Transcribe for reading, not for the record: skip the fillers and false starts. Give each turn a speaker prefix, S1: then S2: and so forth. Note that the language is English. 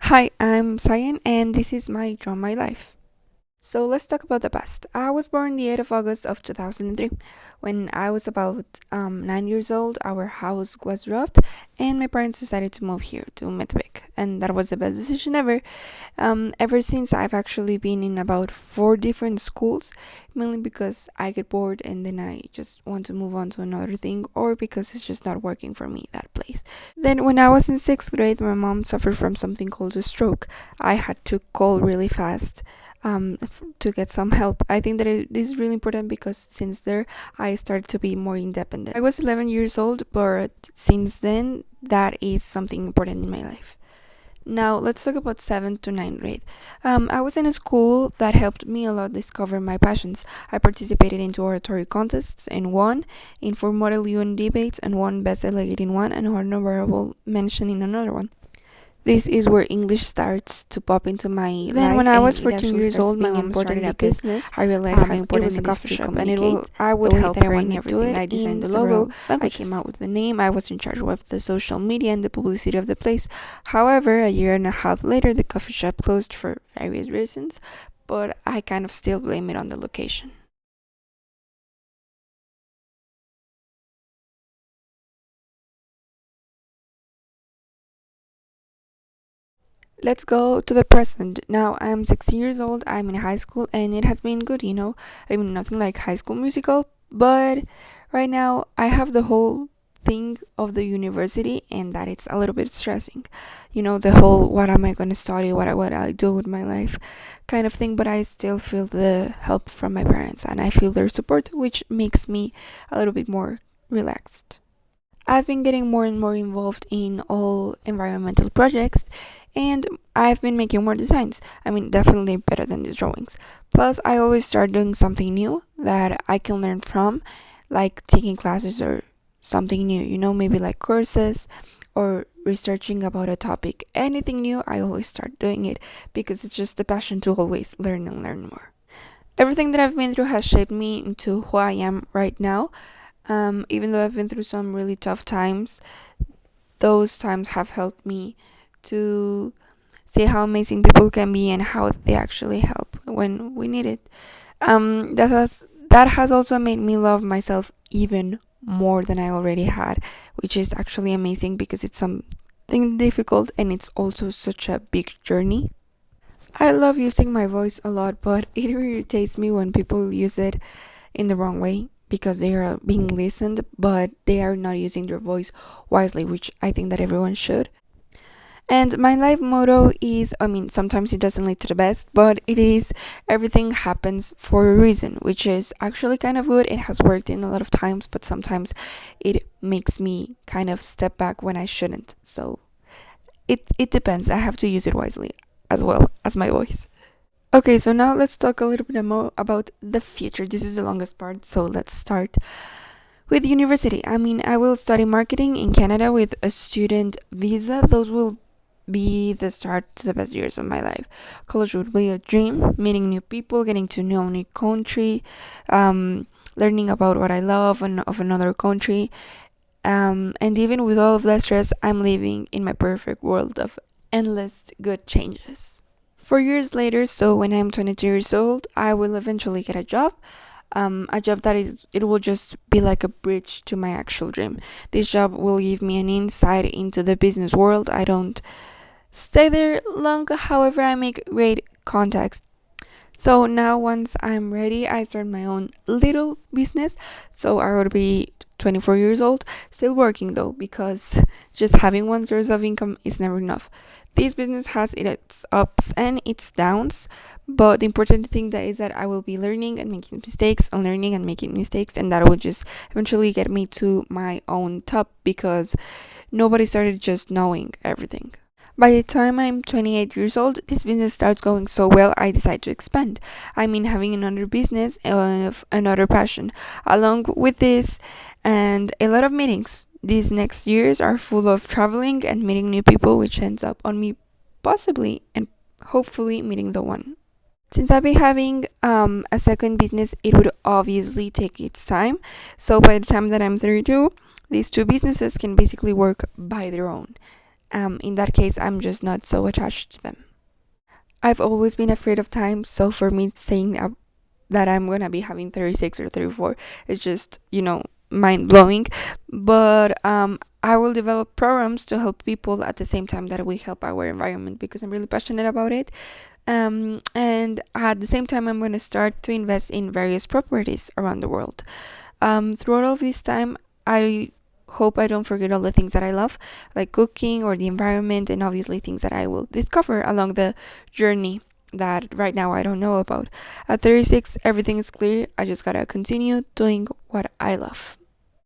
S1: Hi, I'm Cyan, and this is my Draw My Life. So let's talk about the past. I was born the 8th of August of 2003. When I was about 9 years old, our house was robbed, and my parents decided to move here to Metepec, and that was the best decision ever. Ever since, I've actually been in about four different schools, mainly because I get bored and then I just want to move on to another thing, or because it's just not working for me, that place. Then, when I was in sixth grade, my mom suffered from something called a stroke. I had to call really fast to get some help. I think that this is really important because since there, I started to be more independent. I was 11 years old, but since then, that is something important in my life. Now, let's talk about 7th to ninth grade. I was in a school that helped me a lot discover my passions. I participated into oratory contests and won, in four Model UN debates and won Best Delegate in one and honorable mention in another one. This is where English starts to pop into my life. Then, when I was 14 years old, my mom started a business. I realized how important it was a coffee shop, and I would help her in everything. I designed the logo, I came out with the name, I was in charge of the social media and the publicity of the place. However, a year and a half later, the coffee shop closed for various reasons, but I kind of still blame it on the location. Let's go to the present. Now I'm 16 years old, I'm in high school, and it has been good. I mean, nothing like High School Musical, but right now I have the whole thing of the university, and that it's a little bit stressing. The whole what am I going to study, what I do with my life kind of thing, but I still feel the help from my parents and I feel their support, which makes me a little bit more relaxed. I've been getting more and more involved in all environmental projects and I've been making more designs. I mean, definitely better than the drawings. Plus, I always start doing something new that I can learn from, like taking classes or something new, maybe like courses or researching about a topic. Anything new, I always start doing it because it's just a passion to always learn and learn more. Everything that I've been through has shaped me into who I am right now. Even though I've been through some really tough times, those times have helped me to see how amazing people can be and how they actually help when we need it. That has also made me love myself even more than I already had, which is actually amazing because it's something difficult and it's also such a big journey. I love using my voice a lot, but it irritates me when people use it in the wrong way because they are being listened, but they are not using their voice wisely, which I think that everyone should. And my life motto is, I mean, sometimes it doesn't lead to the best, but it is everything happens for a reason, which is actually kind of good. It has worked in a lot of times, but sometimes it makes me kind of step back when I shouldn't. So it depends. I have to use it wisely as well as my voice. Okay, so now let's talk a little bit more about the future. This is the longest part, so let's start with university. I mean, I will study marketing in Canada with a student visa. Those will be the start to the best years of my life. College would be a dream, meeting new people, getting to know a new country, learning about what I love and of another country. And even with all of that stress, I'm living in my perfect world of endless good changes. 4 years later, so when I'm 22 years old, I will eventually get a job that it will just be like a bridge to my actual dream. This job will give me an insight into the business world. I don't stay there long, however, I make great contacts. So now, once I'm ready, I start my own little business. So I would be 24 years old, still working though, because just having one source of income is never enough. This business has its ups and its downs, but the important thing that is that I will be learning and making mistakes, and learning and making mistakes, and that will just eventually get me to my own top because nobody started just knowing everything. By the time I'm 28 years old, this business starts going so well, I decide to expand. I mean, having another business of another passion. Along with this, and a lot of meetings. These next years are full of traveling and meeting new people, which ends up on me possibly and hopefully meeting the one. Since I've been having a second business, it would obviously take its time. So by the time that I'm 32, these two businesses can basically work by their own. in that case, I'm just not so attached to them. I've always been afraid of time, so for me, saying that I'm gonna be having 36 or 34 is just, mind blowing. But I will develop programs to help people at the same time that we help our environment because I'm really passionate about it. And at the same time, I'm gonna start to invest in various properties around the world. Throughout all of this time, I hope I don't forget all the things that I love, like cooking or the environment, and obviously things that I will discover along the journey that right now I don't know about. At 36, everything is clear. I just gotta continue doing what I love.